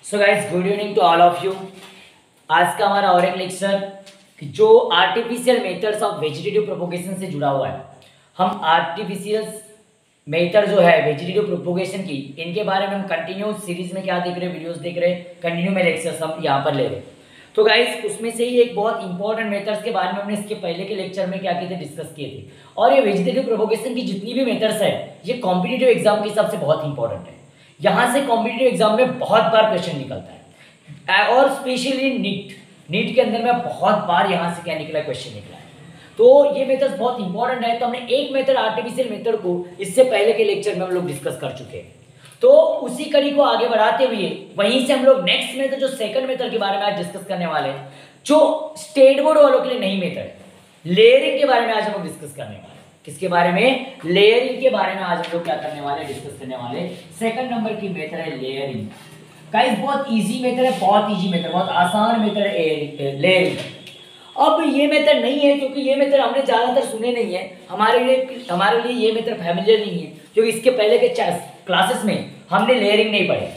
So guys good evening to all of you. आज का हमारा और एक लेक्चर जो artificial methods of vegetative propagation से जुड़ा हुआ है। हम आर्टिफिशियल मेथड जो है वेजिटेटिव प्रोपोगेशन की, इनके बारे में हम कंटिन्यू सीरीज में क्या देख रहे हैं, वीडियोस देख रहे हैं, कंटिन्यू में लेक्चर्स हम यहाँ पर ले रहे हैं। तो गाइस उसमें से ही एक बहुत इंपॉर्टेंट मेथड्स के बारे में हमने इसके पहले के लेक्चर में क्या किए थे, डिस्कस किए थे। और ये वेजिटेटिव प्रोपोगेशन की जितनी भी मेथड्स है ये कॉम्पिटिटिव एग्जाम के हिसाब से बहुत इंपॉर्टेंट है। यहाँ से कॉम्पिटिटिव एग्जाम में बहुत बार क्वेश्चन निकलता है और स्पेशली नीट के अंदर में बहुत बार यहाँ से क्या निकला, क्वेश्चन निकला है। तो ये मेथड बहुत इंपॉर्टेंट है। तो हमने एक मेथड आर्टिफिशियल मेथड को इससे पहले के लेक्चर में हम लोग डिस्कस कर चुके हैं। तो उसी कड़ी को आगे बढ़ाते हुए वहीं से हम लोग नेक्स्ट मेथड जो सेकंड मेथड के बारे में आज डिस्कस करने वाले हैं, जो स्टेट बोर्ड वालों के लिए नई मेथड है, लेयरिंग के बारे में आज हम लोग डिस्कस करने वाले हैं। किसके बारे में? लेयरिंग के बारे में आज हम लोग क्या करने वाले, डिस्कस करने वाले। सेकंड नंबर की मेथड है लेयरिंग। गाइस बहुत इजी मेथड है, बहुत इजी मेथड, बहुत आसान मेथड है लेयरिंग। अब ये मेथड नहीं है क्योंकि ये मेथड हमने ज्यादातर सुने नहीं है, हमारे लिए ये मेथड फैमिलियर नहीं है, क्योंकि इसके पहले के क्लासेस में हमने लेयरिंग नहीं पढ़े।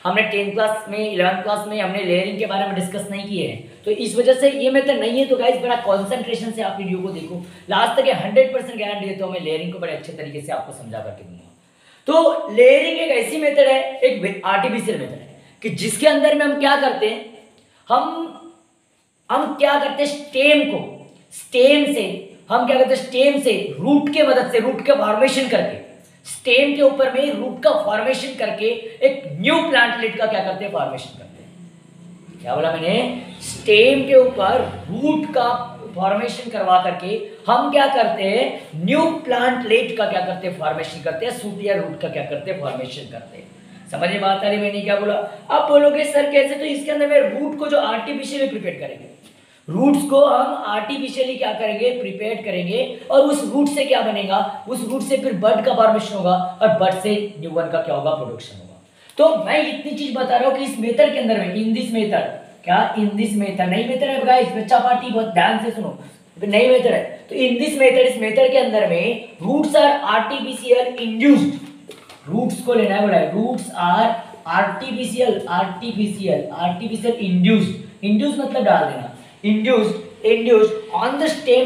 हमने 10th क्लास में 11th क्लास में हमने लेयरिंग के बारे में डिस्कस नहीं किए हैं, तो इस वजह से ये मेथड नहीं है। तो गाइस बड़ा कंसंट्रेशन से आप वीडियो को देखो लास्ट तक, 100% गारंटी देता हूं मैं लेयरिंग को बड़े अच्छे तरीके से आपको समझा करके दूंगा। तो लेयरिंग एक ऐसी मेथड है, एक आर्टिफिशियल मेथड है कि जिसके अंदर में हम क्या करते हैं, हम क्या करते हैं, स्टेम से रूट के मदद से, रूट का फॉर्मेशन करके, स्टेम के ऊपर में रूट का फॉर्मेशन करके एक न्यू प्लांटलेट का क्या करते हैं, फॉर्मेशन करते हैं। क्या बोला मैंने? स्टेम के ऊपर रूट का फॉर्मेशन करवा करके हम क्या करते हैं, न्यू प्लांटलेट का क्या करते हैं, फॉर्मेशन करते हैं। सूट या रूट का क्या करते हैं, फॉर्मेशन करते हैं। समझ में बात आ रही? मैंने क्या बोला? अब बोलोगे सर कैसे? तो इसके अंदर में रूट को जो आर्टिफिशियली प्रिपेयर करेंगे, रूट्स को हम आर्टिफिशियली क्या करेंगे, प्रिपेयर करेंगे, और उस रूट से क्या बनेगा, उस रूट से फिर बड का फॉर्मेशन होगा और बड से न्यू वन का क्या होगा, प्रोडक्शन होगा। तो मैं इतनी चीज बता रहा हूं कि इस मेथड के अंदर में, इन दिस मेथड, क्या इन दिस मेथड नई मेथड है गाइस, बच्चा पार्टी बहुत ध्यान से सुनो, नई मेथड है। तो इन दिस मेथड, इस मेथड के अंदर में roots are artificial induced, roots को लेना है, बोला है रूट्स आर आर्टिफिशियल इंड्यूस्ड मतलब डाल देना, induced on the stem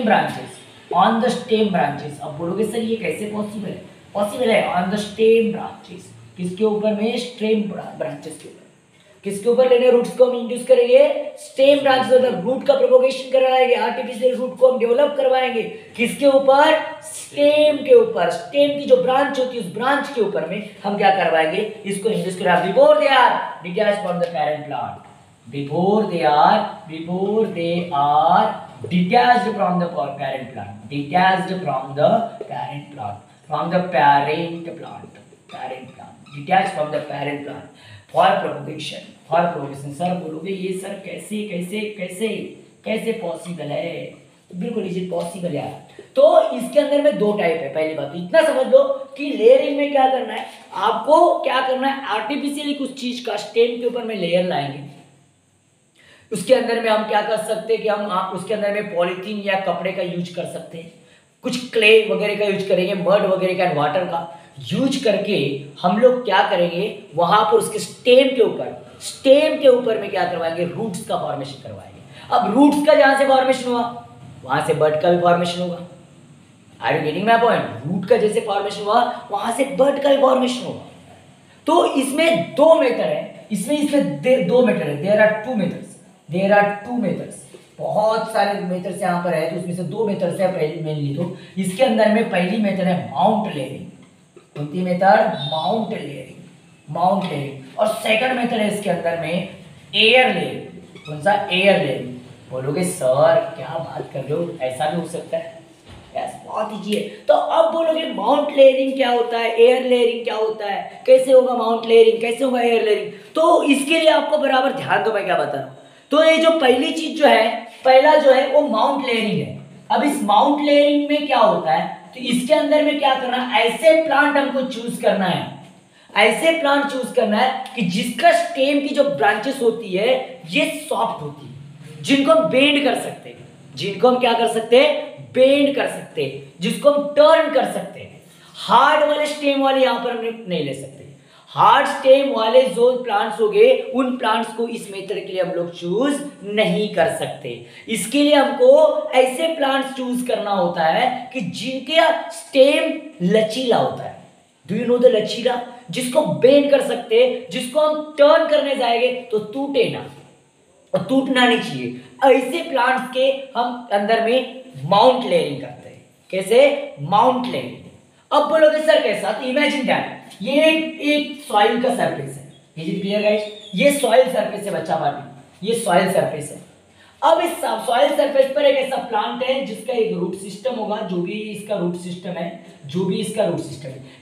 branches। अब बोलोगे सर ये कैसे पॉसिबल है? पॉसिबल है on the stem branches। किसके ऊपर में? स्टेम ब्रांचेस के ऊपर। किसके ऊपर लेने रूट्स को हम इंड्यूस करेंगे? स्टेम ब्रांचेस, मतलब रूट का प्रोपोगेशन करवाएंगे, आर्टिफिशियल रूट को हम डेवलप करवाएंगे। किसके ऊपर? स्टेम के ऊपर। स्टेम की जो ब्रांच होती है उस ब्रांच के ऊपर में हम क्या करवाएंगे, इसको इंड्यूस करवाएंगे before they are detached from the parent plant. Before they are detached from the parent plant, detached from the parent plant, detached from the parent plant for propagation, sir बोलोगे ये सर कैसे कैसे कैसे कैसे possible है? बिल्कुल is it possible है। तो इसके अंदर में दो टाइप है। पहली बात तो इतना समझ लो कि लेयरिंग में क्या करना है, आपको क्या करना है, आर्टिफिशियली कुछ चीज का स्टेम के ऊपर में लेयर लाएंगे। उसके अंदर में हम क्या कर सकते हैं कि हम उसके अंदर में पॉलीथीन या कपड़े का यूज कर सकते हैं, कुछ क्ले वगैरह का यूज करेंगे, मड वगैरह का, वाटर का यूज करके हम लोग क्या करेंगे, वहां पर उसके स्टेम के ऊपर में क्या करवाएंगे, रूट्स का फॉर्मेशन करवाएंगे। अब रूट्स का जहां से फॉर्मेशन हुआ वहां से बड का भी फॉर्मेशन होगा। Are you getting my point? Root का जैसे फॉर्मेशन हुआ वहां से बड का भी फॉर्मेशन होगा। तो इसमें दो मेथड है, इसमें दो मेथड है, देयर आर टू मेथड्स। बहुत सारे मेथड्स यहाँ पर है, तो उसमें से दो मेथड्स है। पहली मेनली तो इसके अंदर में पहली मेथड है माउंट लेयरिंग। कौन-सी मेथड? Mount layering. और सेकंड मेथड है इसके अंदर में एयर लेयरिंग। कौन सा? Air layering. बोलोगे सर क्या बात कर रहे हो, ऐसा भी हो सकता है? यस, बहुत इजी है। तो अब बोलोगे माउंट लेयरिंग क्या होता है, एयर लेयरिंग क्या होता है, कैसे होगा माउंट लेयरिंग, कैसे होगा एयर लेयरिंग? तो इसके लिए आपको बराबर ध्यान दो मैं क्या बता रहा हूँ। तो ये जो पहली चीज जो है, पहला जो है वो माउंट लेयरिंग है। अब इस माउंट लेयरिंग में क्या होता है, तो इसके अंदर में क्या करना है, ऐसे प्लांट हमको चूज करना है, कि जिसका स्टेम की जो ब्रांचेस होती है ये सॉफ्ट होती है, जिनको हम बेंड कर सकते हैं, बेंड कर सकते हैं, जिसको हम टर्न कर सकते हैं। हार्ड वाले स्टेम वाले यहां पर हम नहीं ले सकते। हार्ड स्टेम वाले जो प्लांट्स हो गए उन प्लांट्स को इस मेथड के लिए हम लोग चूज नहीं कर सकते। इसके लिए हमको ऐसे प्लांट्स चूज करना होता है कि जिनके स्टेम लचीला होता है। डू यू नो द लचीला, जिसको बेंड कर सकते, जिसको हम टर्न करने जाएंगे तो टूटे ना, और टूटना नहीं चाहिए। ऐसे प्लांट्स के हम अंदर में माउंट लेयरिंग करते हैं। कैसे? Mount layering. अब बोलोगे सर कैसा? तो इमेजिन दैट ये एक सॉइल का सरफेस है। Is it clear guys? ये सॉइल सरफेस है बच्चा पार्टी, ये सॉइल सरफेस है। अब इस सॉइल सरफेस पर एक ऐसा प्लांट है जिसका एक रूट सिस्टम होगा, जो भी इसका रूट सिस्टम है,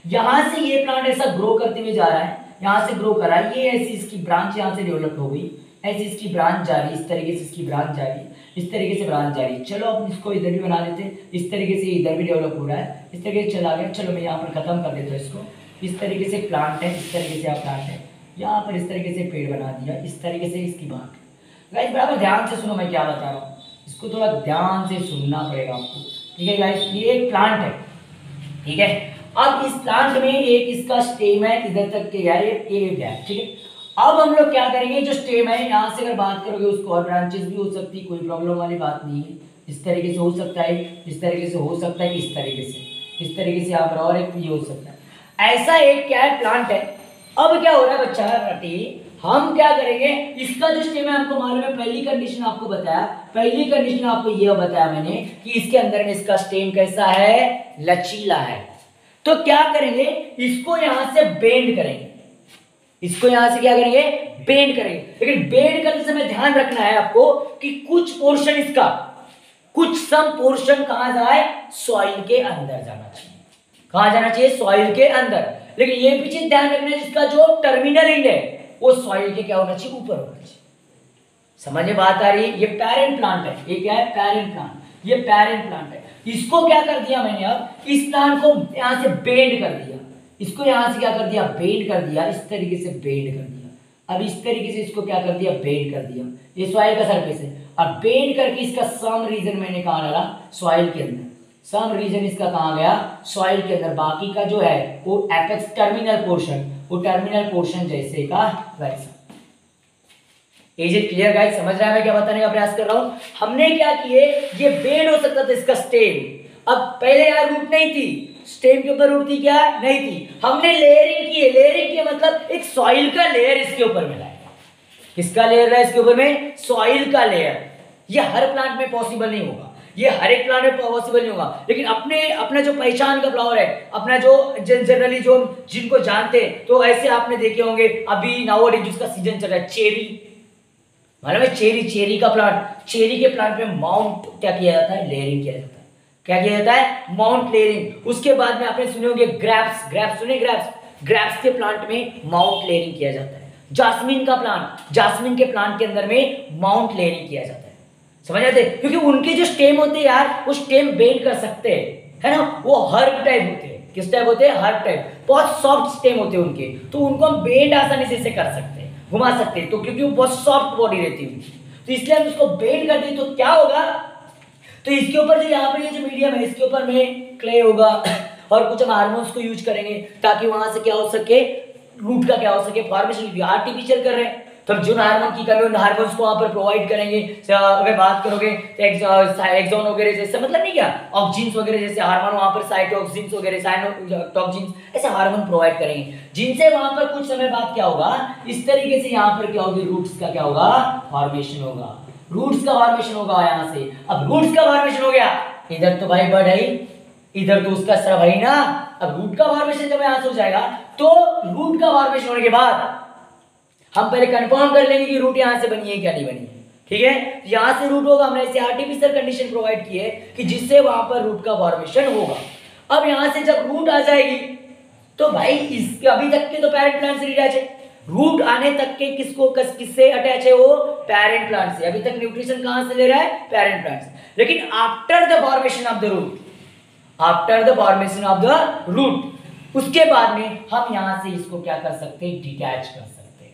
यहां से ये प्लांट ऐसा ग्रो करते हुए जा रहा है, यहां से ग्रो कर रहा है, ये ऐसी इसकी ब्रांच यहां से डेवलप हो गई, ऐसे इसकी ब्रांच जा रही, इस तरीके से इसकी ब्रांच जा रही, इस तरीके से ब्रांच जा रही। चलो अब इसको इधर भी बना देते, इस तरीके से इधर भी डेवलप हो रहा है, इस तरीके से चला गया। चलो मैं यहाँ पर खत्म कर देता हूँ इसको। इस तरीके से प्लांट है, इस तरीके से प्लांट है, यहाँ पर इस तरीके से पेड़ बना दिया, इस तरीके से इसकी बात। गाइस बराबर ध्यान से सुनो मैं क्या बता रहा हूँ, इसको थोड़ा ध्यान से सुनना पड़ेगा आपको, ठीक है गाइस? ये एक प्लांट है, ठीक है? अब इस प्लांट में एक इसका स्टेम है, इधर तक के गया, ये गया, ठीक है? अब हम लोग क्या करेंगे, जो स्टेम है यहाँ से अगर बात करोगे उसको और ब्रांचेस भी हो सकती है, कोई प्रॉब्लम वाली बात नहीं है। इस तरीके से हो सकता है, इस तरीके से हो सकता है, इस तरीके से, इस तरीके से यहाँ पर और एक ये हो सकता है। ऐसा एक क्या है प्लांट है। अब क्या हो रहा है बच्चा रटी, हम क्या करेंगे, इसका जो स्टेम है हमको मालूम है, पहली कंडीशन आपको बताया, पहली कंडीशन आपको यह बताया मैंने कि इसके अंदर में इसका स्टेम कैसा है, लचीला है। तो क्या करेंगे, इसको यहां से बेंड करेंगे, इसको यहां से क्या करेंगे, बेंड करेंगे। लेकिन बेंड करते समय ध्यान रखना है आपको कि कुछ पोर्शन इसका, कुछ सम पोर्शन कहां जाए, सॉइल के अंदर जाना चाहिए। कहां जाना चाहिए? सॉइल के अंदर। लेकिन ये भी चीज ध्यान रखना है, जिसका जो टर्मिनल एंड है वो सॉइल के क्या होना चाहिए, ऊपर होना चाहिए। समझ में बात आ रही है? ये पेरेंट प्लांट है, ये क्या है, पेरेंट प्लांट, ये पेरेंट प्लांट है। इसको क्या कर दिया मैंने, अब इस प्लांट को यहां से बेंड कर दिया, इसको यहां से क्या कर दिया, बेंड कर दिया, इस तरीके से बेंड कर दिया। अब इस तरीके से इसको क्या कर दिया, बेंड कर दिया। ये सॉइल का सरफेस है, अब बेंड करके इसका सम रीजन मैंने कहा डाला, सॉइल के अंदर। सम रीजन इसका कहां गया, सॉइल के अंदर। बाकी का जो है वो एपेक्स टर्मिनल पोर्शन, वो टर्मिनल पोर्शन जैसे का वैसा। Is it clear guys? समझ रहा है मैं क्या बताने का प्रयास कर रहा हूं? हमने क्या किए, ये बेंड हो सकता था इसका स्टेम। अब पहले यार रूट नहीं थी, स्टेम के ऊपर रूट थी क्या, नहीं थी। हमने लेयरिंग की, लेयरिंग की मतलब एक सॉइल का लेयर इसके ऊपर मिला है। किसका लेयर है इसके ऊपर में, सॉइल का लेयर। ये हर प्लांट में पॉसिबल नहीं होगा, ये हर एक प्लांट में पॉसिबल नहीं होगा। लेकिन अपना जो पहचान का फ्लावर है, अपना जो जनरली जो जिनको जानते हैं, तो ऐसे आपने देखे होंगे अभी नाउअडेज जिसका सीजन चल रहा है, चेरी, मालूम है? चेरी का प्लांट, चेरी के प्लांट में माउंट क्या किया जाता है, लेयरिंग किया जाता है। क्या किया जाता है, माउंट लेयरिंग। उसके बाद में आपने सुने होंगे ग्रेप्स, ग्रेप्स सुने, ग्रेप्स के प्लांट में माउंट लेयरिंग किया जाता है। जास्मिन का प्लांट, जास्मिन के प्लांट के अंदर में माउंट लेयरिंग किया जाता है। समझ आते? क्योंकि उनके जो स्टेम होते हैं यार, वो स्टेम बेंड कर सकते हैं, है ना? वो हर्ब टाइप होते हैं। किस टाइप होते हैं, हर्ब टाइप। बहुत सॉफ्ट स्टेम होते हैं उनके, तो उनको हम बेंड आसानी से कर सकते हैं, घुमा सकते हैं, तो क्योंकि वो बहुत सॉफ्ट बॉडी रहती है, तो इसलिए हम उसको बेंड करते हैं। तो क्या होगा, तो इसके ऊपर जो यहाँ पर ये जो मीडियम है, इसके ऊपर में क्ले होगा और कुछ हम हार्मोन्स को यूज करेंगे ताकि वहां से क्या हो सके, रूट का क्या हो सके, फॉर्मेशन। आर्टिफिशियल कर रहे हैं तो हम जिन हार्मोन की कमी, उन हार्मोन्स को वहां पर प्रोवाइड करेंगे। अगर बात करोगे तो एक्सॉन वगैरह जैसे, मतलब नहीं क्या, ऑक्सिन्स वगैरह जैसे हार्मोन, वहां पर साइटोक्सिन्स वगैरह, साइनोटॉक्सिन्स, ऐसे हार्मोन प्रोवाइड करेंगे, जिनसे वहां पर कुछ समय बाद क्या होगा, इस तरीके से यहाँ पर क्या होगी, रूट्स का क्या होगा, फॉर्मेशन होगा। रूट्स का फॉर्मेशन होगा यहाँ से। अब रूट्स का फॉर्मेशन हो गया, इधर तो भाई बढ़ है, इधर तो उसका स्राव है ना। अब रूट का फॉर्मेशन जब यहां से हो जाएगा, तो रूट का फॉर्मेशन होने के बाद हम पहले कंफर्म कर लेंगे कि रूट यहां से बनी है क्या नहीं बनी है, ठीक है? यहां से रूट होगा, हमने ऐसे आर्टिफिशियल कंडीशन प्रोवाइड की है कि जिससे वहां पर रूट का फॉर्मेशन होगा। अब यहां से जब रूट आ जाएगी, तो भाई इसके अभी तक के तो पेरेंट प्लांट से अटैच है, रूट आने तक के किससे अटैच है, वो पेरेंट प्लांट से। अभी तक न्यूट्रिशन कहां से ले रहा है, पेरेंट प्लांट से। लेकिन after the formation of the root, after the formation of the root, उसके बाद में हम यहां से इसको क्या कर सकते हैं, डिटैच कर सकते हैं।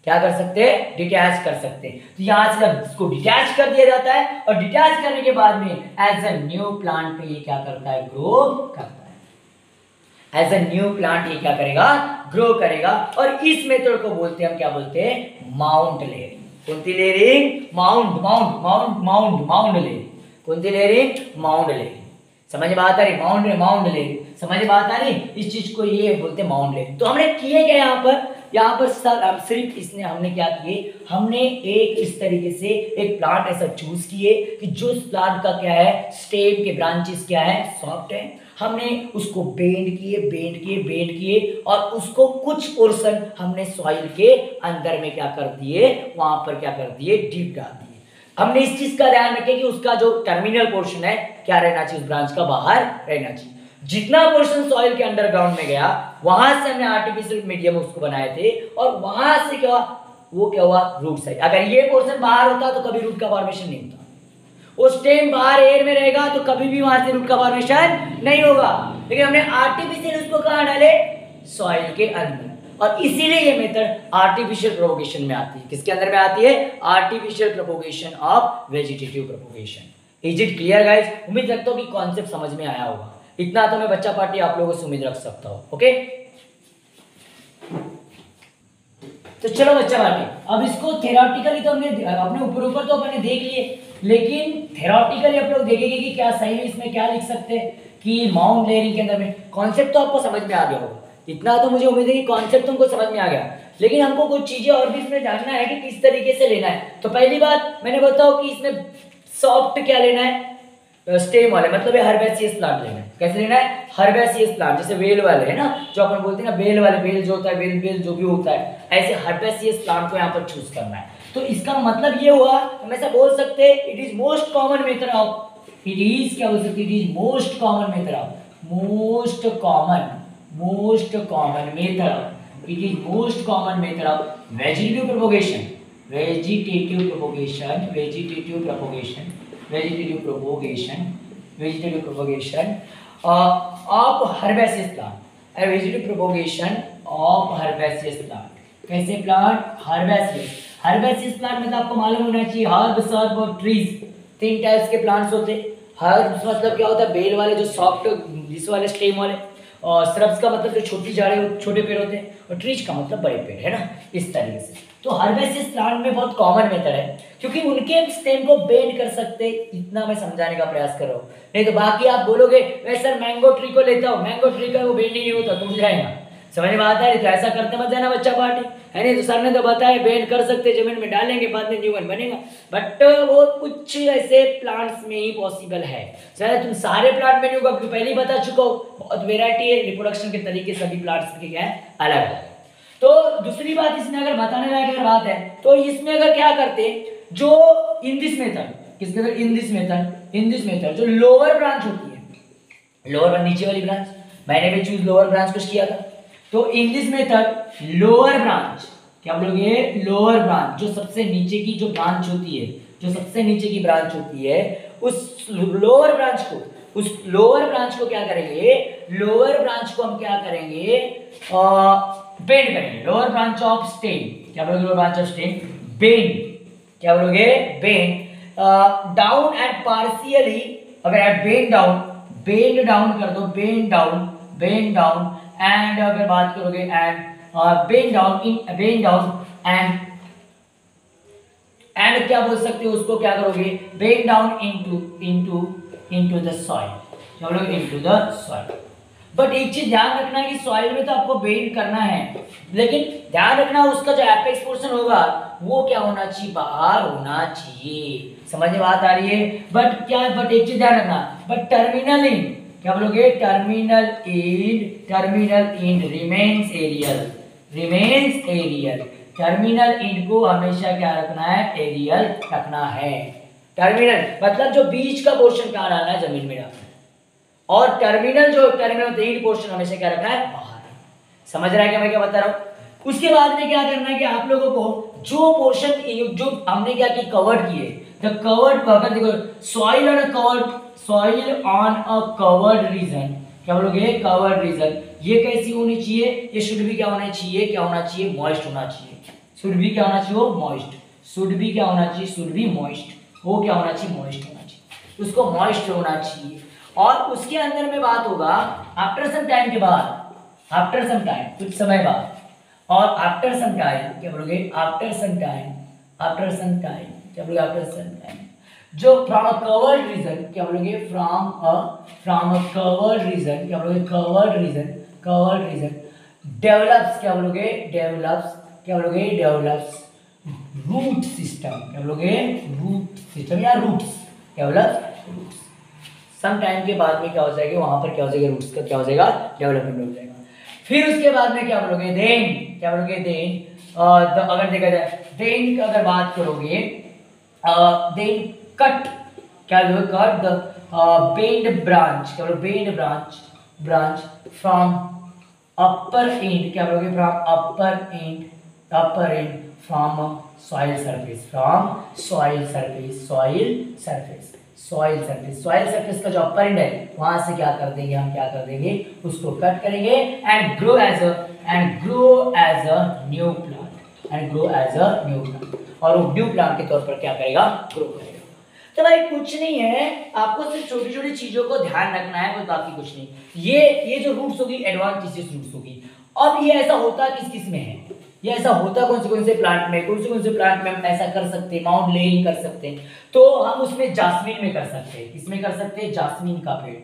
क्या कर सकते हैं, डिटैच कर सकते हैं। तो यहां से जब इसको डिटैच कर दिया जाता है, और डिटैच करने के बाद में एज अ न्यू प्लांट पे ये क्या करता है, ग्रो करता है। एज अ न्यू प्लांट ये क्या करेगा, ग्रो करेगा। और इस मेथड को बोलते हैं, हम क्या बोलते हैं, माउंट लेयरिंग। कौन सी layering, mount mount mount mount mount layering. कौन सी लेयरिंग, माउंट लेयरिंग। समझ में आता रही, माउंट माउंट लेयरिंग, समझ में आता रही, इस चीज को ये बोलते हैं माउंट लेयरिंग। तो हमने किए क्या यहाँ पर सिर्फ इसने हमने क्या किए, हमने एक इस तरीके से एक प्लांट ऐसा चूज किए कि जो उस प्लांट का क्या है, स्टेम के ब्रांचेस क्या है, सॉफ्ट है। हमने उसको बेंड किए और उसको कुछ पोर्शन हमने सॉइल के अंदर में क्या कर दिए, वहां पर क्या कर दिए, डीप डाल दिए। हमने इस चीज का ध्यान रखें कि उसका जो टर्मिनल पोर्शन है क्या रहना चाहिए, उस ब्रांच का बाहर रहना चाहिए। जितना पोर्शन सॉइल के अंडरग्राउंड में गया, वहां से हमने आर्टिफिशियल मीडियम उसको बनाए थे और वहां से क्या हुआ, वो क्या हुआ, रूट साइड। अगर ये पोर्शन बाहर होता तो कभी रूट का फॉर्मेशन नहीं होता। उस टाइम बाहर एयर में रहेगा तो कभी भी वहां से रूट का फॉर्मेशन नहीं होगा। लेकिन हमने आर्टिफिशियल उसको कहां डाले, सॉइल के अंदर। और इसीलिए ये मेथड आर्टिफिशियल प्रोपोगेशन में आती है। किसके अंदर में आती है, artificial propagation of vegetative propagation. Is it clear guys? उम्मीद रखता हूं कि कॉन्सेप्ट समझ में आया होगा। इतना तो मैं बच्चा पार्टी आप लोगों से उम्मीद रख सकता हूं। ओके, तो चलो बच्चा पार्टी, अब इसको थेरोटिकली तो हमने अपने ऊपर तो अपने देख लिए, लेकिन थेरोटिकली आप लोग देखेंगे कि क्या सही में इसमें क्या लिख सकते हैं कि माउंट लेयरिंग के अंदर में कॉन्सेप्ट तो आपको समझ में आ गया होगा। इतना तो मुझे उम्मीद है कि कॉन्सेप्ट तुमको समझ में आ गया, लेकिन हमको कुछ चीजें और भी इसमें जानना है कि किस तरीके से लेना है। तो पहली बात मैंने बताओ कि इसमें सॉफ्ट क्या लेना है, स्टेम वाले, मतलब ये हर्बेसियस प्लांट लेना है। कैसे लेना है, हर्बेसियस प्लांट, जैसे बेल वाले है ना, जो अपन बोलते हैं ना बेल वाले, बेल जो होता है, बेल जो भी होता है, ऐसे हर्बेसियस प्लांट को यहाँ पर चूज करना है। तो इसका मतलब ये हुआ, हम ऐसा बोल सकते हैं it is most common method of, it is क्या बोल सकते हैं, it is most common method of, most common method, it is most common method of vegetative propagation, vegetative propagation of herbaceous plant, vegetative propagation of herbaceous plant। कैसे plant, herbaceous plant मतलब आपको मालूम होना चाहिए हर्ब, सर्ब और trees, 3 types के plants होते हैं। हर्ब्स मतलब क्या होता है, बेल वाले जो सॉफ्ट जिस वाले स्टेम वाले, और श्रब्स का मतलब जो छोटी झाड़े छोटे पेड़ होते हैं, और ट्रीज का मतलब बड़े पेड़ है ना, इस तरीके से। तो हर्बेसियस प्लांट में बहुत कॉमन मेथड है, क्योंकि उनके स्टेम को बेंड कर सकते, इतना मैं समझाने का प्रयास कर रहा हूँ। नहीं तो बाकी आप बोलोगे मैं सर मैंगो ट्री को लेता हूँ, मैंगो ट्री का वो बेंड ही नहीं होता, टूट जाएगा। समझ में आता है? तो ऐसा करते मत जाना बच्चा पार्टी, है नहीं? तो सर ने तो बताया बेंड कर सकते, जमीन में डालेंगे, बाद में न्यू वन बनेगा, बट वो कुछ ऐसे प्लांट्स में ही पॉसिबल है। शायद तुम सारे प्लांट में नहीं होगा, क्योंकि पहले ही बता चुका हूँ बहुत वेराइटी है, रिप्रोडक्शन के तरीके सभी प्लांट्स के क्या है, अलग अलग। तो दूसरी बात इसमें अगर बताने लायक अगर बात है, तो इसमें अगर क्या करते, जो इन दिस मेथड, किसके अंदर, इन दिस मेथड जो लोअर ब्रांच होती है, लोअर नीचे वाली ब्रांच, मैंने भी चूज लोअर ब्रांच कुछ किया था। तो in this method lower branch, क्या बोलोगे, लोअर ब्रांच, जो सबसे नीचे की जो ब्रांच होती है, जो सबसे नीचे की ब्रांच होती है, उस लोअर ब्रांच को, उस लोअर ब्रांच को क्या करेंगे, लोअर ब्रांच को हम क्या करेंगे, बेंड करेंगे। लोअर ब्रांच ऑफ स्टेम, क्या बोलोगे, lower branch of stem bend, क्या बोलोगे, बेंड डाउन एंड पार्शियली, अगर आप बेंड डाउन कर दो, बेंड डाउन एंड अगर बात करोगे एंड बेंड डाउन एंड क्या बोल सकते हो उसको, क्या करोगे, bend down into the soil, क्या बोलोगे, इनटू द सॉइल। बट एक चीज ध्यान रखना है कि सॉइल में तो आपको बेंड करना है, लेकिन ध्यान रखना उसका जो एपेक्स पोर्शन होगा वो क्या होना चाहिए, बाहर होना चाहिए। समझ में बात आ रही है? बट एक चीज ध्यान रखना, बट टर्मिनल एंड, क्या बोलोगे, terminal end remains aerial, terminal end को हमेशा क्या रखना है, एरियल रखना है। टर्मिनल मतलब जो बीच का पोर्शन कहाँ डालना है, जमीन में डालना है, और टर्मिनल एंड पोर्शन हमेशा क्या रखना है, बाहर। समझ रहा है क्या मैं क्या बता रहा हूँ? उसके बाद में क्या करना है कि आप लोगों को जो पोर्शन जो हमने क्या की कवर्ड किए, द कवर्ड, अगर देखो soil on a covered region, क्या बोलोगे, कवर्ड रीजन, ये कैसी होनी चाहिए, ये शुड भी क्या होना चाहिए, मॉइस्ट होना चाहिए, शुड भी क्या होना चाहिए, मॉइस्ट, शुड भी क्या होना चाहिए, शुड भी मॉइस्ट, वो क्या होना चाहिए, मॉइस्ट होना चाहिए, उसको मॉइस्ट होना चाहिए। और उसके अंदर में बात होगा आफ्टर सम टाइम के बाद आफ्टर सम टाइम, कुछ समय बाद, और आफ्टर सम टाइम क्या बोलोगे, after some time, after some time क्या बोलोगे, आफ्टर सम टाइम, जो फ्रॉम अ कवर्ड रीजन क्या बोलोगे, फ्रॉम अ कवर्ड रीजन क्या बोलोगे, covered region, covered region, develops क्या बोलोगे, डेवलप्स क्या बोलोगे, डेवलप्स रूट सिस्टम क्या बोलोगे, रूट सिस्टम या roots, develop roots. Some time के बाद में क्या हो जाएगा, वहां पर क्या हो जाएगा, रूट्स का क्या हो जाएगा, डेवलपमेंट हो जाएगा। फिर उसके बाद में क्या बोलोगे, देन क्या बोलोगे, देन अगर देखा जाए देन की अगर बात करोगे, देन कट क्या बोलोगे, कट द बेंड ब्रांच क्या बोलोगे, bend branch, branch from upper and क्या बोलोगे, from upper and from soil surface, from soil surface, soil surface, soil surface, soil surface का जो अपर एंड है वहां से क्या कर देंगे, हम क्या कर देंगे, उसको कट करेंगे and grow as a new plant, and grow as a new plant, और वो न्यू प्लांट के तौर पर क्या करेगा, ग्रो करेगा। तो भाई कुछ नहीं है, आपको सिर्फ छोटी छोटी चीजों को ध्यान रखना है, कोई बाकी कुछ नहीं। ये जो रूट्स होगी एडवांटेजेस रूट्स होगी। अब ये ऐसा होता किस किस में है, ये ऐसा होता कौन से प्लांट में, कौन से प्लांट में हम ऐसा कर सकते हैं, माउंट लेयरिंग कर सकते हैं, तो हम उसमें जास्मीन में कर सकते हैं, किसमें कर सकते हैं, जास्मीन का पेड़।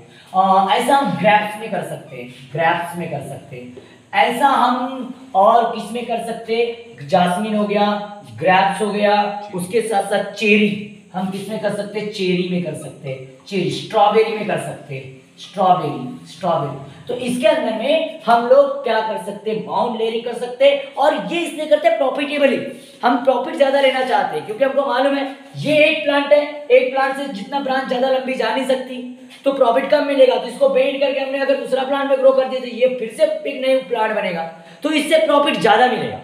ऐसा हम ग्रेप्स में कर सकते हैं, ग्रेप्स में कर सकते हैं, ऐसा हम और किस में कर सकते हैं, जास्मीन हो गया, ग्रेप्स हो गया, उसके साथ साथ चेरी हम किस में कर सकते हैं, चेरी में कर सकते हैं, चेरी, स्ट्रॉबेरी में कर सकते हैं, स्ट्रॉबेरी, स्ट्रॉबेरी। तो इसके अंदर में हम लोग क्या कर सकते हैं, माउंट लेयरिंग कर सकते हैं, और ये इसलिए करते हैं प्रॉफिटेबली, हम प्रॉफिट ज्यादा लेना चाहते हैं, क्योंकि हमको मालूम है ये एक प्लांट है, एक प्लांट से जितना ब्रांच ज्यादा लंबी जा नहीं सकती, तो प्रॉफिट कम मिलेगा। तो इसको बेंड करके हमने अगर दूसरा प्लांट में ग्रो कर दिया तो ये फिर से एक नया प्लांट बनेगा, तो इससे प्रॉफिट ज्यादा मिलेगा,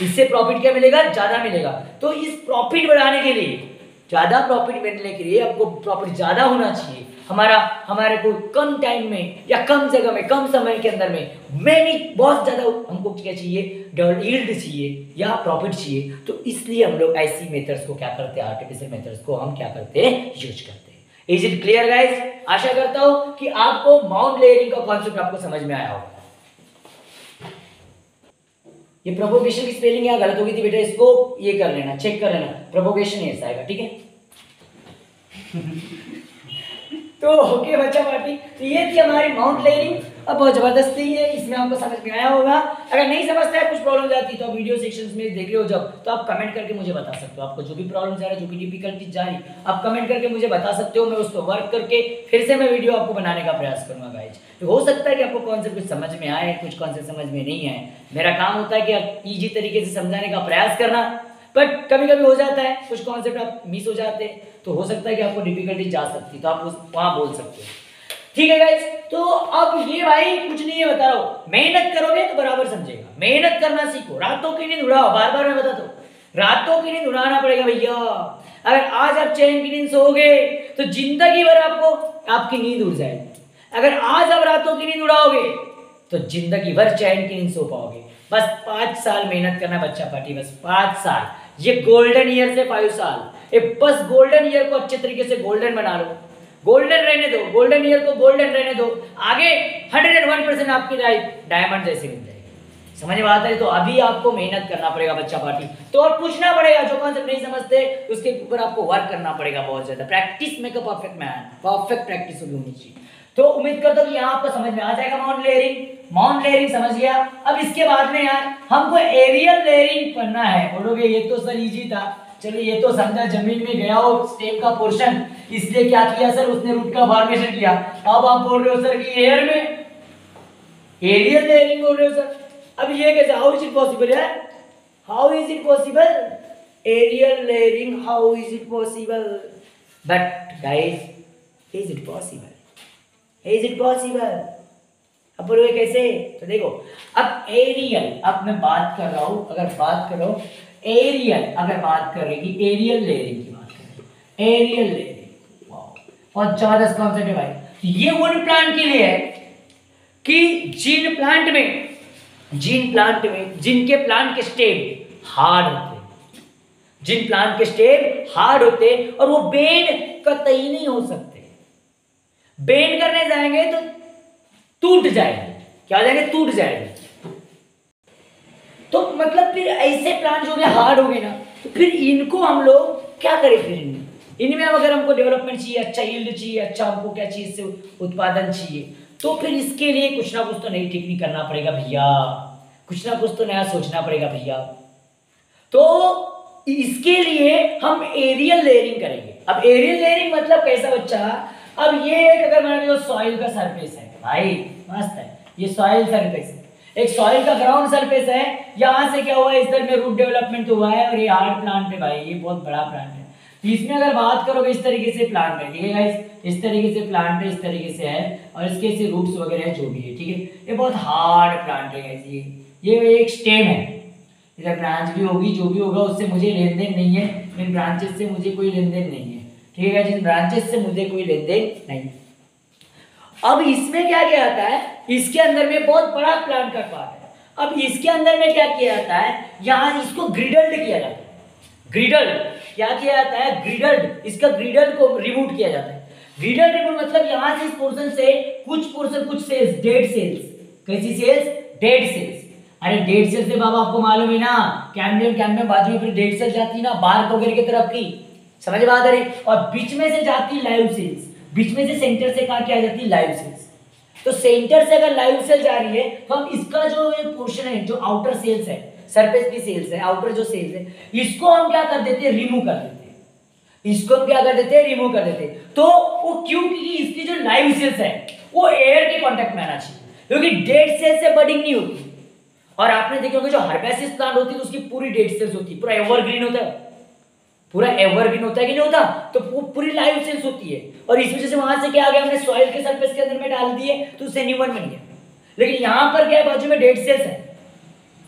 इससे प्रॉफिट क्या मिलेगा, ज्यादा मिलेगा। तो इस प्रॉफिट बढ़ाने के लिए, ज्यादा प्रॉफिट मिलने के लिए आपको प्रॉफिट ज्यादा होना चाहिए, हमारे को कम टाइम में या कम जगह में कम समय के अंदर में बहुत ज्यादा हमको क्या चाहिए, यील्ड चाहिए या प्रॉफिट चाहिए। तो इसलिए हम लोग ऐसी मेथड्स को क्या करते हैं, आर्टिफिशियल मेथड्स को हम क्या करते हैं, यूज करते हैं। Is it clear guys? आशा करता हूं कि आपको माउंट लेयरिंग का कॉन्सेप्ट आपको समझ में आया होगा। ये प्रोपोगेशन की स्पेलिंग यहाँ गलत हो गई थी बेटा, इसको ये कर लेना, चेक कर लेना, प्रोपोगेशन ऐसा आएगा, ठीक है। तो ओके बच्चा पार्टी, तो ये थी हमारी माउंट लेयरिंग। अब बहुत जबरदस्ती है, इसमें आपको समझ में आया होगा। अगर नहीं समझता है, कुछ प्रॉब्लम आती है, तो आप वीडियो सेक्शंस में देख रहे हो जब, तो आप कमेंट करके मुझे बता सकते हो, आपको जो भी प्रॉब्लम जा रहा है, जो भी डिफिकल्टी जा रही, आप कमेंट करके मुझे बता सकते हो। मैं उसको वर्क करके फिर से मैं वीडियो आपको बनाने का प्रयास करूंगा गाइज। तो हो सकता है कि आपको कॉन्सेप्ट कुछ समझ में आए, कुछ कॉन्सेप्ट समझ में नहीं आए। मेरा काम होता है कि ईजी तरीके से समझाने का प्रयास करना, बट कभी कभी हो जाता है कुछ कॉन्सेप्ट आप मिस हो जाते हैं, तो हो सकता है कि आपको डिफिकल्टी जा सकती है, तो आप वहां बोल सकते हो, ठीक है गाइस। तो अब ये भाई कुछ नहीं है, बता रहा हूं, मेहनत करोगे तो बराबर समझेगा, मेहनत करना सीखो, रातों की नींद उड़ाओ, बार बार मैं बताता हूं, रातों की नींद उड़ाना पड़ेगा भैया। अगर आज आप चैन की नींद सोओगे तो जिंदगी भर आपको आपकी नींद उड़ जाएगी। अगर आज आप रातों की नींद उड़ाओगे तो जिंदगी भर चैन की नींद सो पाओगे। बस 5 साल मेहनत करना बच्चा पार्टी, बस 5 साल, ये गोल्डन ईयर से 5 साल, बस गोल्डन ईयर को अच्छे तरीके से गोल्डन बना लो, गोल्डन रहने दो, गोल्डन ईयर को गोल्डन रहने दो, आगे 101% आपकी लाइफ डायमंड जैसी बन जाएगी। समझ में आता है? तो अभी आपको मेहनत करना पड़ेगा बच्चा पार्टी, तो और पूछना पड़ेगा, जो कॉन्सेप्ट नहीं समझते उसके ऊपर आपको वर्क करना पड़ेगा बहुत ज्यादा। Practice make a perfect man, perfect practice होनी चाहिए। तो उम्मीद करता हूँ कि यहाँ आपको समझ में आ जाएगा माउंट लेयरिंग। माउंट लेयरिंग समझ गया। अब इसके बाद में यार हमको एरियल लेयरिंग पढ़ना है। बोलोगे ये तो सर इजी था, चलिए ये तो समझा, जमीन में गया हो स्टेम का पोर्शन, इसलिए क्या किया सर, उसने रूट का फॉर्मेशन किया। अब आप बोल रहे हो सर कि एयर में एरियल लेयरिंग बोल रहे हो सर, अब ये कैसे, हाउ इज इट पॉसिबल यार, how is it possible, aerial layering how is it possible, but guys is it possible, is it possible. अब बोलोगे कैसे, तो देखो अब एरियल, अब मैं बात कर रहा हूं, अगर बात कर रहा हूं एरियल, अगर बात कर रहे कि एरियल लेयरिंग की बात करें, एरियल लेयरिंग, वाओ बहुत जबरदस्त कॉन्सेप्ट है भाई। तो ये उन प्लांट के लिए है कि जिन प्लांट में जिनके प्लांट के स्टेम हार्ड होते, जिन प्लांट के स्टेम हार्ड होते और वो बेंड कतई नहीं हो सकते, बेंड करने जाएंगे तो टूट जाएंगे, क्या हो जाएंगे, टूट जाएंगे। तो मतलब फिर ऐसे प्लांट जो हार्ड हो गए ना, तो फिर इनको हम लोग क्या करें, फिर इनमें अगर हमको डेवलपमेंट चाहिए, अच्छा यील्ड चाहिए, अच्छा हमको क्या चाहिए, इससे उत्पादन चाहिए, तो फिर इसके लिए कुछ ना कुछ तो नई टेक्निक करना पड़ेगा भैया, कुछ ना कुछ तो नया सोचना पड़ेगा भैया। तो इसके लिए हम एरियल लेयरिंग करेंगे। अब एरियल लेयरिंग मतलब कैसा बच्चा, अब ये एक अगर मान लो सॉइल का सरफेस है भाई, मस्त है, ये सॉइल सरफेस है, एक सॉइल का ग्राउंड सरफेस है, यहां से क्या हुआ है, इस तरह में रूट डेवलपमेंट हुआ है, और ये हार्ड प्लांट है भाई, ये बहुत बड़ा प्लांट है। तो इसमें अगर बात करोगे इस तरीके से प्लांट है, ठीक है गाइस, इस तरीके से प्लांट है, इस तरीके से है, और इसके से रूट्स वगैरह जो भी है, ठीक है, ये बहुत हार्ड प्लांट है गाइस। ये एक स्टेम है, इधर ब्रांच भी होगी, जो भी होगा उससे मुझे लेन देन नहीं है, इन ब्रांचेस से मुझे कोई लेन देन नहीं है, ठीक है, जिन ब्रांचेस से मुझे कोई लेन देन नहीं। अब इसमें क्या किया जाता है, इसके अंदर में बहुत बड़ा प्लांट का पार्ट है। अब इसके अंदर में क्या किया जाता है, यहां इसको ग्रिडल्ड किया जाता है। ग्रिडल्ड क्या किया जाता है, ग्रिडल्ड, इसका ग्रिडल्ड को रिमूव किया जाता है। ग्रिडल्ड रिमूव मतलब यहां से इस पोर्शन से कुछ पोर्शन, कुछ सेल्स, डेड सेल्स, कैसी सेल्स, डेड सेल्स। अरे डेड सेल्स से बाबा आपको मालूम है ना, कैम्बियम बाजू में फिर डेड सेल जाती है ना, बार्क वगैरह की तरफ की, समझ बात आ रही, और बीच में से जाती लाइव सेल्स, बीच में से सेंटर से कहा क्या जाती लाइव सेल्स। तो सेंटर से अगर लाइव सेल जा रही है, तो हम इसका जो ये पोर्शन है, जो आउटर सेल्स है, सरफेस की सेल्स है, आउटर जो सेल्स है, इसको हम क्या कर देते हैं, रिमूव कर देते हैं, इसको हम क्या कर देते हैं, रिमूव कर देते हैं। तो वो क्यों, क्योंकि इसकी जो लाइव सेल्स है वो एयर के कांटेक्ट में आना चाहिए, क्योंकि डेड सेल से बडिंग नहीं होती। और आपने देखा होगा जो हर्बेसिस प्लांट होती है तो उसकी पूरी डेड सेल्स होती है, पूरा एवरग्रीन होता है, पूरा एवरग्रीन होता है कि नहीं होता, तो वो पूरी लाइव सेल्स होती है। और इस वजह से वहां से क्या आ गया, हमने सॉइल के सरफेस के अंदर में डाल दिए तो उससे न्यूबॉर्न बन गया। लेकिन यहां पर क्या है, बाजू में डेड सेल्स है,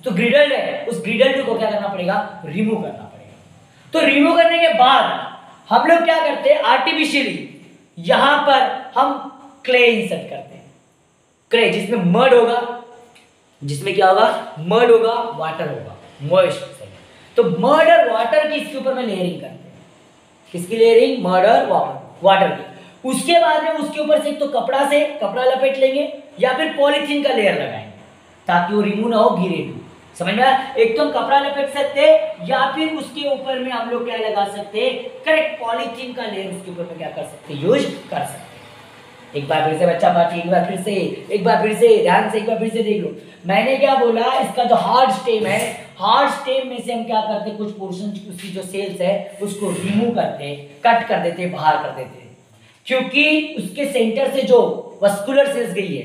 तो ग्रिडल्ड है, उस ग्रिडल्ड को क्या करना पड़ेगा, रिमूव करना पड़ेगा। तो रिमूव करने के बाद हम लोग क्या करते हैं, आर्टिफिशियली यहां पर हम क्ले इंसर्ट करते हैं, क्ले जिसमें मड होगा, जिसमें क्या होगा, मड होगा, वाटर होगा, मॉइस्ट। तो मड और वाटर की इसके ऊपर में लेयरिंग करते हैं, किसकी लेयरिंग, मड और वाटर की। उसके बाद में उसके ऊपर से एक तो कपड़ा लपेट लेंगे, या फिर पॉलीथीन का लेयर लगाएंगे ताकि वो रिमूव ना हो, गिरे नहीं, समझ में आया। एक तो हम कपड़ा लपेट सकते हैं, या फिर उसके ऊपर में हम लोग क्या लगा सकते हैं, करेक्ट पॉलीथीन का लेयर उसके ऊपर में क्या कर सकते हैं, यूज कर सकते हैं। एक बार फिर से बच्चा पार्टी, एक बार फिर से ध्यान से एक बार फिर से देख लो, मैंने क्या बोला, इसका जो हार्ड स्टेम है, हार्ड स्टेम में से हम क्या करते हैं, कुछ पोर्शन उसकी जो सेल्स है उसको रिमूव करते हैं, कट कर देते हैं, बाहर कर देते हैं, क्योंकि उसके सेंटर से जो वस्कुलर सेल्स गई है,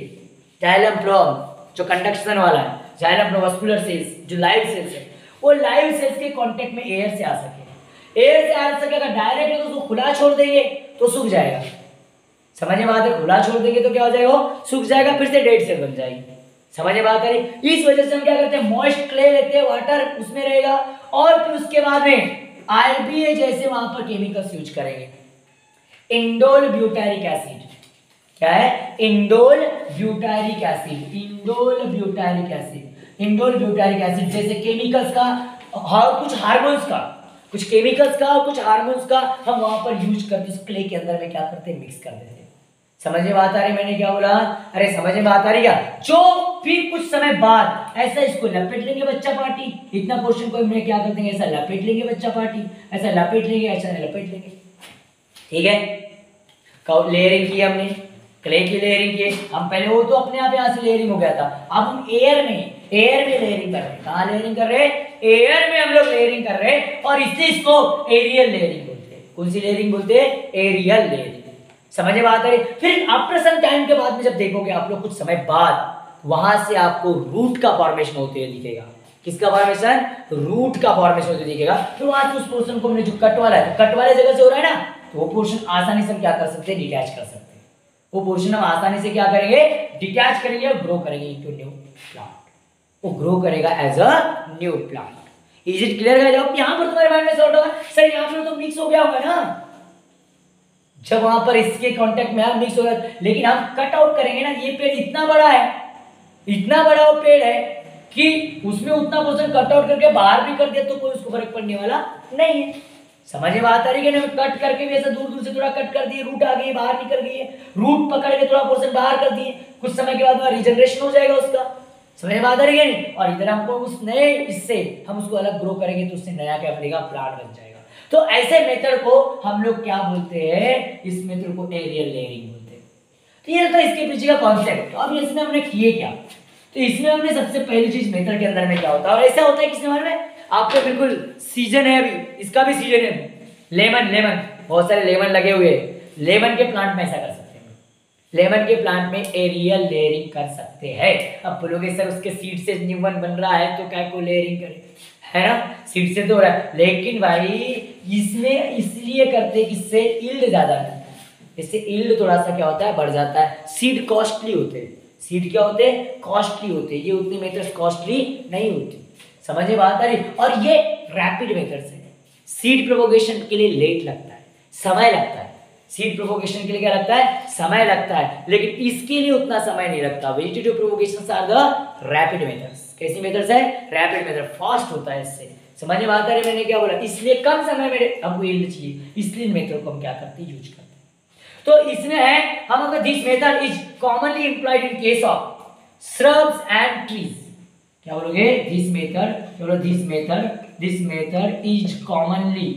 जाइलम फ्लोएम जो कंडक्शन वाला है, जाइलम फ्लोएम वस्कुलर सेल्स जो लाइव सेल्स है, वो लाइव सेल्स के कांटेक्ट में एयर से आ सके, एयर से आ सके। अगर डायरेक्ट है तो उसको खुला छोड़ देंगे तो सूख जाएगा, समझ में बात है, खुला छोड़ देंगे तो क्या हो जाएगा, सूख जाएगा, फिर से डेड सेल बन जाएगी, समझ में बात है। इस वजह से हम क्या करते हैं, मॉइस्ट क्ले लेते हैं, वाटर उसमें रहेगा, और फिर उसके बाद में आईबीए जैसे वहां पर केमिकल्स यूज करेंगे, इंडोल ब्यूटारिक एसिड, क्या है, indole butyric acid, indole butyric acid, indole butyric acid जैसे केमिकल्स का और कुछ हार्मोन्स का, कुछ केमिकल्स का और कुछ हार्मोन्स का हम वहां पर यूज करते, उस क्ले के अंदर में क्या करते हैं, मिक्स कर देते हैं। समझ में बात आ रही, मैंने क्या बोला, अरे समझ में बात आ रही क्या, जो फिर कुछ समय बाद ऐसा इसको लपेट लेंगे बच्चा पार्टी, इतना पोर्शन को हमने क्या कर देंगे, ऐसा लपेट लेंगे बच्चा पार्टी, ऐसा लपेट लेंगे, ऐसा लपेट लेंगे, ठीक है। लेयरिंग की हमने, क्ले की लेयरिंग की हम पहले, वो तो अपने आप यहाँ से लेयरिंग हो गया था, अब हम एयर में लेयरिंग कर रहे हैं, कहाँ लेयरिंग कर रहे हैं, एयर में हम लोग लेयरिंग कर रहे हैं, और इसलिए इसको एरियल लेयरिंग बोलते हैं। कौन सी लेयरिंग बोलते हैं, एरियल लेयरिंग, समझ में बात आ रही। फिर आफ्टर सम टाइम के बाद में जब देखोगे आप लोग, कुछ समय बाद वहां से आपको रूट का फॉर्मेशन होते हुए दिखेगा, किसका फॉर्मेशन, रूट का फॉर्मेशन होते दिखेगा। फिर वहां से उस पोर्शन को हमने जो कट वाला है, कट वाले जगह से हो रहा है ना, तो वो पोर्शन आसानी से हम क्या कर सकते हैं, डिटैच कर सकते हैं, वो पोर्शन हम आसानी से क्या करेंगे, डिटैच करेंगे और ग्रो करेंगे इनटू न्यू प्लांट, वो ग्रो करेगा as a new plant. Is it clear guys. अब यहां पर तुम्हारे माइंड में सॉर्ट होगा, सर यहां पर तो मिक्स हो गया होगा ना, जब वहां पर इसके कांटेक्ट में मिक्स हो गया, लेकिन हम कट आउट करेंगे ना, ये पेड़ इतना बड़ा है, इतना बड़ा वो पेड़ है कि उसमें उतना पोर्शन कट आउट करके बाहर भी कर दिया तो कोई उसको फर्क पड़ने वाला नहीं है। समझ में बात आ रही है ना, कट करके भी ऐसा दूर दूर से थोड़ा कट कर दिए, रूट आ गई बाहर निकल गई है, रूट पकड़ के थोड़ा पोर्शन बाहर कर दिए, कुछ समय के बाद वहाँ रिजनरेशन हो जाएगा उसका, समझ में आ रही है नहीं। और इधर हमको उस नए इससे हम उसको अलग ग्रो करेंगे तो उससे नया क्या बनेगा, प्लांट बन जाएगा। तो ऐसे मेथड को हम लोग क्या बोलते हैं, इस मेथड को एरियल लेयरिंग बोलते हैं। तो ये था इसके पीछे का कॉन्सेप्ट। अब इसमें हमने किए क्या, तो इसमें हमने सबसे पहली चीज मेथड के अंदर में क्या होता है, और ऐसा होता है किसके बारे में, आपको बिल्कुल सीजन है अभी, इसका भी सीजन है, लेमन बहुत सारे लेमन लगे हुए हैं, लेमन के प्लांट में ऐसा कर सकते हैं, लेमन के प्लांट में एरियल लेयरिंग कर सकते हैं। अब बोलोगे सर उसके सीड से न्यू वन बन रहा है तो क्या को लेयरिंग करें, है ना, सीड से तो हो रहा है, लेकिन भाई इसमें इसलिए करते कि इससे यील्ड ज्यादा मिलता है, इससे यील्ड थोड़ा सा क्या होता है, बढ़ जाता है। सीड कॉस्टली होते हैं, सीड क्या होते हैं, कॉस्टली होते हैं, ये उतनी मेथड्स कॉस्टली नहीं होती, समझ में बात आ रही। और ये रैपिड मेथड्स है, सीड प्रोपोगेशन के लिए लेट लगता है, समय लगता है, सीड प्रोपोगेशन के लिए क्या लगता है, समय लगता है, लेकिन इसके लिए उतना समय नहीं लगता। Vegetative propagation are the rapid methods. कैसी मेथड्स है, रैपिड मेथड, फास्ट होता है इससे, समझ में बात आ रही, मैंने क्या बोला, इसलिए कम समय में हमको यील्ड चाहिए, इसलिए मेथड को हम क्या करते हैं, यूज करते हैं। तो इसमें है हम अगर this method is commonly employed in case of shrubs and trees, क्या बोलोगे, दिस मेथड, क्या बोलो, this method is commonly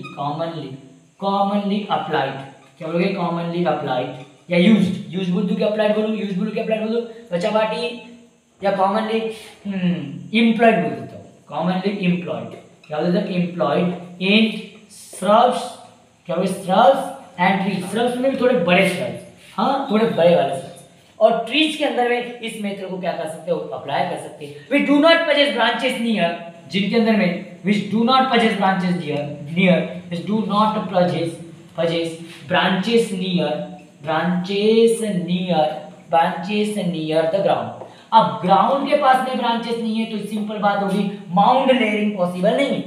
applied, क्या बोलोगे, कॉमनली अप्लाइड या यूज्ड बोल दूं, क्या अप्लाइड बोलूं, यूज्ड बोलूं, क्या अप्लाइड बोलूं, बच्चा पार्टी, या कॉमनली एम्प्लॉयड बोल देता हूं, कॉमनली एम्प्लॉयड, क्या बोलते हैं, एम्प्लॉयड इन श्रब्स, क्या बोले, श्रब्स एंड ट्रीज, श्रब्स में भी थोड़े बड़े श्रब्स, हाँ थोड़े बड़े वाले श्रब्स, और ट्रीज के अंदर में इस मेथड को क्या कर सकते हो, अप्लाई कर सकते हैं। We do not possess branches near, जिनके अंदर में which do not possess branches near, which do not possess branches near the ground. अब ग्राउंड के पास में ब्रांचेस नहीं है तो सिंपल बात होगी, माउंड लेयरिंग पॉसिबल नहीं है।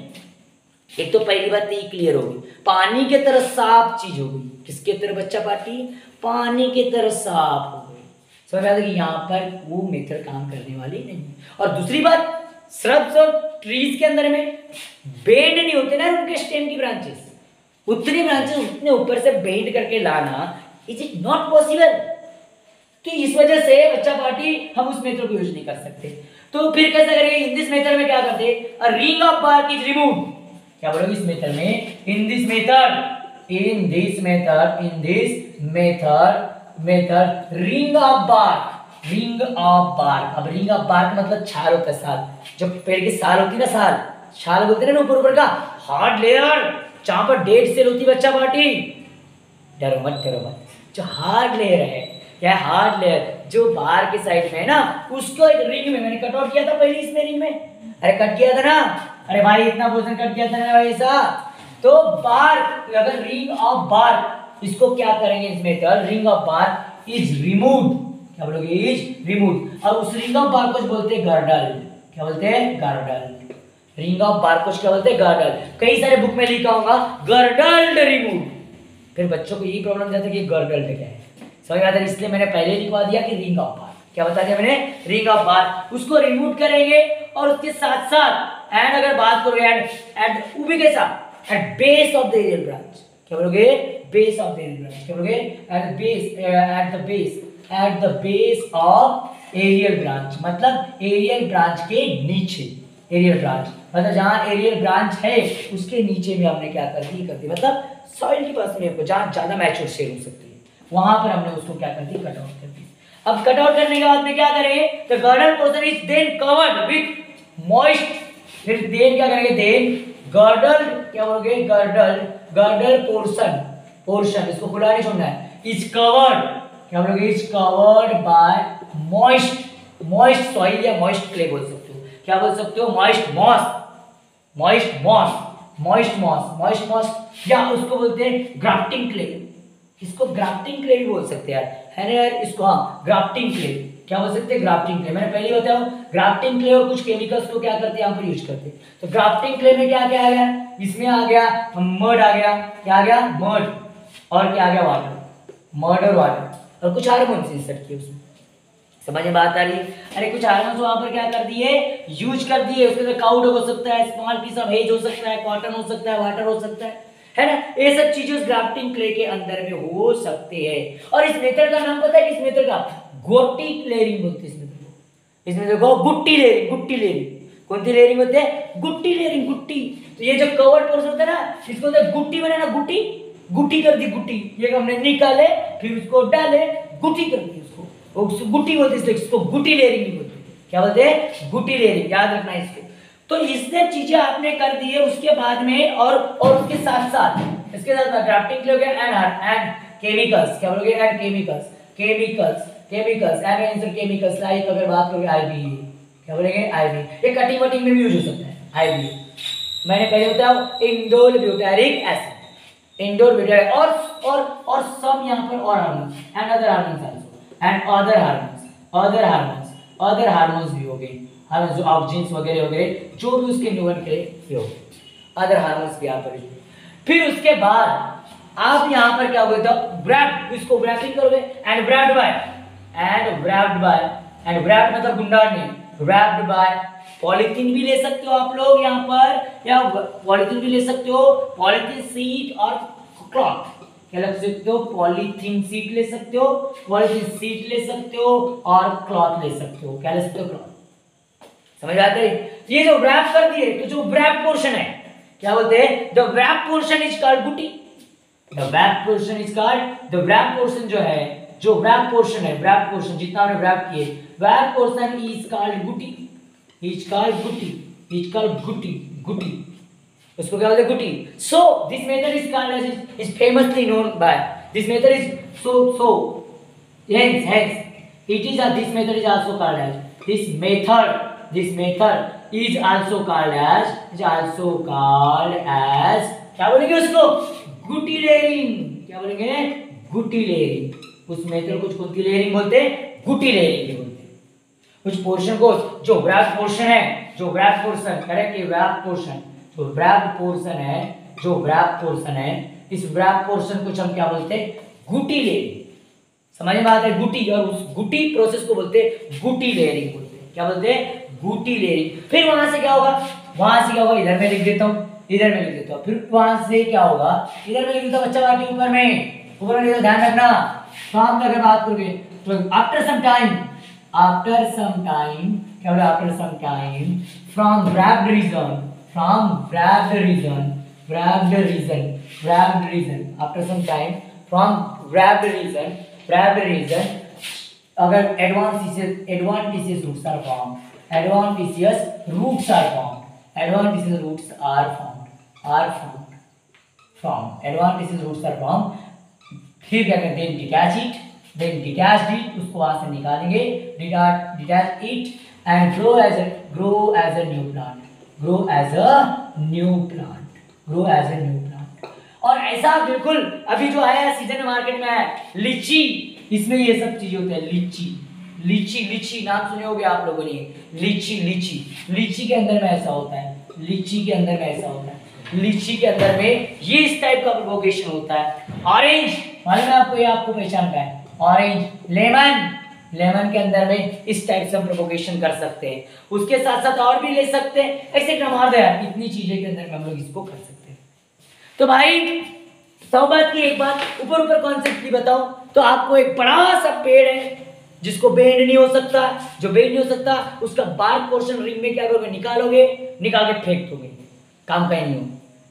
एक तो पहली बात ये क्लियर होगी, पानी के तरह साफ चीज होगी, किसके तरह बच्चा पार्टी, पानी के तरह साफ हो गई, समझ में आता है कि यहाँ पर वो मेथड काम करने वाली नहीं। और दूसरी बात, श्रब्स और ट्रीज के अंदर में बेंड नहीं होते ना उनके स्टेम की ब्रांचेस, उतनी ब्रांचेस उतने ऊपर से बेंड करके लाना इज इट नॉट पॉसिबल। तो इस वजह से बच्चा पार्टी हम उस मेथड को यूज नहीं कर सकते। तो फिर कैसा करेंगे, इन दिस मेथड में क्या करते, a ring of bark is removed, क्या बोलोगे इस मेथड में, in this method ring of bark, अब रिंग ऑफ बार्क मतलब छाल होता है, साल, जब पेड़ की साल होती है ना, छाल बोलते हैं ना ऊपर का हार्ड लेयर, जहां पर डेड सेल होती है बच्चा पार्टी, डरो मत, जो हार्ड लेयर है, क्या हार्ड लेयर जो बाहर के साइड में है ना, उसको एक रिंग में मैंने कट आउट किया था पहले, इसमें रिंग में, अरे कट किया था ना, अरे भाई इतना पोर्शन कट किया था ना भाई ऐसा। तो बार, अगर रिंग ऑफ बार, इसको क्या करेंगे इस method, ring of bar is removed, क्या बोलोगे, इज रिमूव्ड। और उस रिंग ऑफ बार को बोलते हैं गर्डल, क्या बोलते हैं, गर्डल, रिंग ऑफ बार को क्या बोलते हैं, गर्डल। कई सारे बुक में लिखा होगा गर्डल्ड रिमूव्ड, फिर बच्चों को यही प्रॉब्लम जाता है कि गर्डल्ड क्या है, समझ आता है, इसलिए मैंने पहले लिखवा दिया कि रिंग ऑफ बार, क्या बता दिया मैंने, रिंग ऑफ बार, उसको रिमूव करेंगे। और उसके साथ साथ एंड अगर बात करो एंड उबी के साथ at base of the aerial branch, क्या बोलोगे, base of the aerial branch, क्या बोलोगे, at the base of aerial branch, मतलब एरियल ब्रांच के नीचे, एरियल ब्रांच मतलब जहां एरियल ब्रांच है उसके नीचे में हमने क्या कर दी, मतलब सॉइल के पास में जहां ज्यादा मैच्योर शेड हो सकती है, वहां पर हमने उसको क्या कर दी, कट आउट कर दी। अब कट आउट करने के बाद में क्या करेंगे, the girdle portion is then covered with moist, फिर देन क्या करेंगे, देन गर्डल, क्या बोलोगे, गर्डल पोर्शन इसको खुला नहीं छोड़ना है, इज कवर्ड, क्या बोलोगे, is covered by moist soil या मॉइस्ट क्ले बोल सकते हो, क्या बोल सकते हो, मॉइस्ट मॉस, या उसको बोलते हैं ग्राफ्टिंग क्ले, इसको ग्राफ्टिंग क्ले भी बोल सकते हैं यार, है ना यार, इसको हाँ ग्राफ्टिंग क्ले, क्या बोल सकते हैं, ग्राफ्टिंग क्ले। मैंने पहले बताया ग्राफ्टिंग क्ले और कुछ केमिकल्स को क्या करते हैं यहाँ पर यूज करते हैं। तो ग्राफ्टिंग क्ले में क्या क्या आ गया, इसमें आ गया मड, आ गया क्या, आ गया मड, और क्या आ गया वाटर, मड और वाटर, और कुछ हार्मोन्स इंसर्ट किए उसमें, समझ में बात आ रही है। अरे कुछ हार्मोन्स वहां पर क्या कर दिए, यूज कर दिए, उसके अंदर काउड हो सकता है, स्मॉल पीस ऑफ हेज हो सकता है, कॉटन हो सकता है, वाटर हो सकता है ना, ये सब चीजें उस ग्राफ्टिंग क्ले के अंदर में हो सकते हैं। और इस मेथड का नाम पता है, किस मेथड का, गोटी लेयरिंग बोलते हैं इसमें। देखो इसमें देखो गुट्टी लेयरिंग, गुट्टी लेयरिंग। कौन सी लेयरिंग होते हैं? गुट्टी लेयरिंग, गुट्टी। तो ये जो कवर्ड पोर्शन होता है ना, इसको बोलते हैं गुट्टी, बने ना गुट्टी, गुट्टी कर दी गुट्टी। ये हमने निकाले फिर उसको डाले, गुट्टी कर दी उसको गुट्टी बोलते हैं, इसलिए इसको गुट्टी लेयरिंग भी बोलते हैं। क्या बोलते हैं? गुट्टी लेयरिंग, याद रखना इसको। तो इससे चीजें आपने कर दी है, उसके बाद में और उसके साथ साथ इसके साथ ग्राफ्टिंग के लिए एंड केमिकल्स, क्या बोलोगे? And chemicals, chemicals and answer chemicals, like अगर बात करोगे आईबी, क्या बोलेंगे? आईबी। ये कटिंग वटिंग में भी यूज हो सकता है आईबी। मैंने पहले बताया indole butyric acid, indole butyric और सब यहां पर और hormones and other hormones also, and other hormones भी हो गए, हार्मोन्स जो ऑक्सीजन वगैरह जो भी उसके न्यूरॉन के लिए हो, अदर हार्मोन्स भी यहां पर। फिर उसके बाद आप यहां पर क्या बोलते हो? व्रैप, इसको व्रैपिंग करोगे एंड व्रैप्ड मतलब गुंडाने, व्रैप्ड बाय पॉलीथीन भी ले सकते हो आप लोग यहां पर, या पॉलीथीन भी ले सकते हो, पॉलीथीन शीट और क्लॉथ, क्या लग सकते हो? पॉलीथीन शीट ले सकते हो, पॉलीथीन शीट ले सकते हो और क्लॉथ ले सकते हो। क्या ले सकते हो? क्लॉथ। समझ आते है? ये जो व्रैप कर दिए, तो जो व्रैप पोर्शन है, क्या बोलते हैं? The wrap portion is called गुटी। The wrap portion is called, the wrap portion जो है, जो व्रैप पोर्शन है, व्रैप पोर्शन जितना हमने व्रैप किए, व्रैप पोर्शन इज कॉल्ड गुटी, इज कॉल्ड गुटी, इज कॉल्ड गुटी, गुटी। उसको क्या बोलते हैं? गुटी। So this method is called as, is famously known by, this method is so hence it is a, this method is also called as, this method is also called as क्या बोलेंगे उसको? गुटी लेयरिंग। क्या बोलेंगे? गुटी layering. उस method को कौन सी layering बोलते हैं? गुटी लेयरिंग बोलते हैं। कुछ पोर्शन को, जो व्रैप पोर्शन है, जो wrap portion, correct, wrap portion, जो व्रैप पोर्शन है, जो व्रैप पोर्शन है, इस व्रैप पोर्शन को हम क्या बोलते हैं? गुटी लेयरिंग। समझ में आता है? गुटी, और उस गुटी प्रोसेस को बोलते हैं गुटी लेयरिंग बोलते हैं। क्या बोलते हैं? गुटी लेयरिंग। फिर वहां से क्या होगा? वहां से क्या होगा? इधर में लिख देता हूं, इधर में लिख देता हूं। फिर वहां से क्या होगा? इधर में लिख देता हूं बच्चा, बाकी ऊपर में ध्यान रखना। शाम तक बात करोगे तो आफ्टर सम टाइम, क्या बोला? After some time from wrapped region, after some time from wrapped region, अगर adventitious roots are formed, फिर क्या करते हैं? detached it, उसको वहां से निकालेंगे, detach it and grow as a new plant। और ऐसा बिल्कुल अभी जो आया सीजन मार्केट में है लीची, इसमें ये सब चीजें होती है। लीची नाम सुने होंगे आप लोगों ने। लीची के अंदर में ऐसा होता है, लीची के अंदर में ये इस टाइप का प्रोपोगेशन होता है। ऑरेंज मालूम है आपको? ये आपको पहचान का है। ऑरेंज, लेमन के अंदर में इस टाइप से हम प्रोपोगेशन कर सकते हैं। उसके साथ साथ और भी ले सकते हैं, ऐसे क्रमार्थ है, इतनी चीजें के अंदर में हम लोग इसको कर सकते हैं। तो भाई सब बात की एक बात ऊपर कॉन्सेप्ट बताओ, तो आपको एक बड़ा सा पेड़ है जिसको बेंड नहीं हो सकता, जो बेंड नहीं हो सकता, उसका बार्क पोर्शन रिंग में क्या करोगे? निकाल के फेंक दोगे, काम का ही नहीं हो।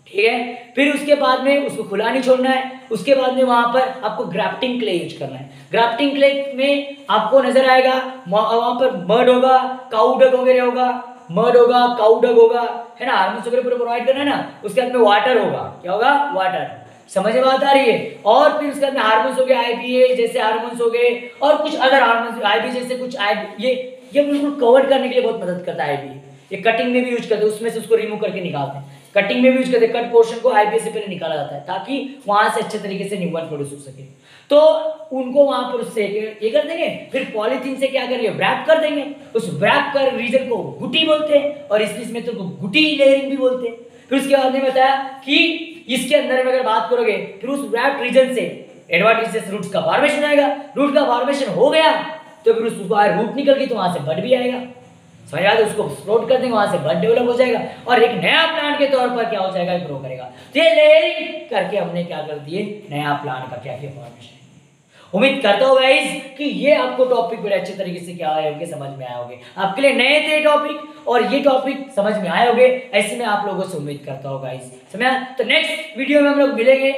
ठीक है। फिर उसके बाद में उसको खुला नहीं छोड़ना है। उसके बाद में वहां पर आपको ग्राफ्टिंग क्ले यूज करना है। ग्राफ्टिंग क्ले में आपको नजर आएगा वहां पर मड होगा, काउ डग वगैरह होगा, है ना, हार्मोन्स वगैरह पूरा प्रोवाइड करना है ना। उसके बाद में वाटर होगा, क्या होगा? वाटर। समझ में बात आ रही है? और फिर उसके बाद में हार्मोन्स हो गए, आईबीए जैसे हार्मोन्स हो गए, और कुछ अदर हार्मोन्स, आईबी जैसे कुछ ये बिल्कुल कवर करने के लिए बहुत मदद करता है आईबी। ये कटिंग में भी यूज करते हैं, उसमें से उसको रिमूव करके निकालते हैं। कटिंग में भी यूज करते हैं, कट पोर्शन को आईबीए से पहले निकाला जाता है ताकि वहां से अच्छे तरीके से न्यूबॉर्न प्रोड्यूस हो सके। तो उनको वहां पर उससे ये कर देंगे। फिर पॉलीथीन से क्या करेंगे? व्रैप कर देंगे। उस व्रैप कर रीजन को गुटी बोलते हैं, और इस मेथड को गुटी लेयरिंग भी बोलते हैं। फिर उसके बाद में बताया कि इसके अंदर में अगर बात करोगे, फिर उस व्रैप रीजन से एडवांटेजेस रूट्स का फॉर्मेशन आएगा। रूट का फॉर्मेशन हो गया तो फिर उसको रूट निकल गई तो वहां से बड भी आएगा। समझ आया? उसको स्प्रोट कर देंगे, वहां से बड डेवलप हो जाएगा और एक नया प्लांट के तौर पर क्या हो जाएगा? ग्रो करेगा। तो ये लेयरिंग करके हमने क्या कर दिए? नया प्लांट का क्या फॉर्मेशन। उम्मीद करता हूँ गाइस कि ये आपको टॉपिक बड़े अच्छे तरीके से क्या आए होंगे, समझ में आए होंगे। आपके लिए नए थे टॉपिक और ये टॉपिक समझ में आए होंगे, ऐसे में आप लोगों से उम्मीद करता हूँ गाइस। समझा? तो नेक्स्ट वीडियो में हम लोग मिलेंगे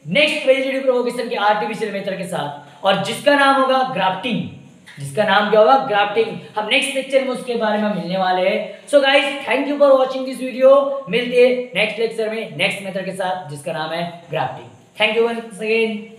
नेक्स्ट वेजिटेटिव प्रोपोगेशन के आर्टिफिशियल मेथड के साथ, और जिसका नाम होगा ग्राफ्टिंग। जिसका नाम क्या होगा? ग्राफ्टिंग। हम नेक्स्ट लेक्चर में उसके बारे में मिलने वाले हैं। So guys, thank you for watching this video. मिलते हैं नेक्स्ट लेक्चर में नेक्स्ट मेथड के साथ जिसका नाम है grafting. Thank you once again.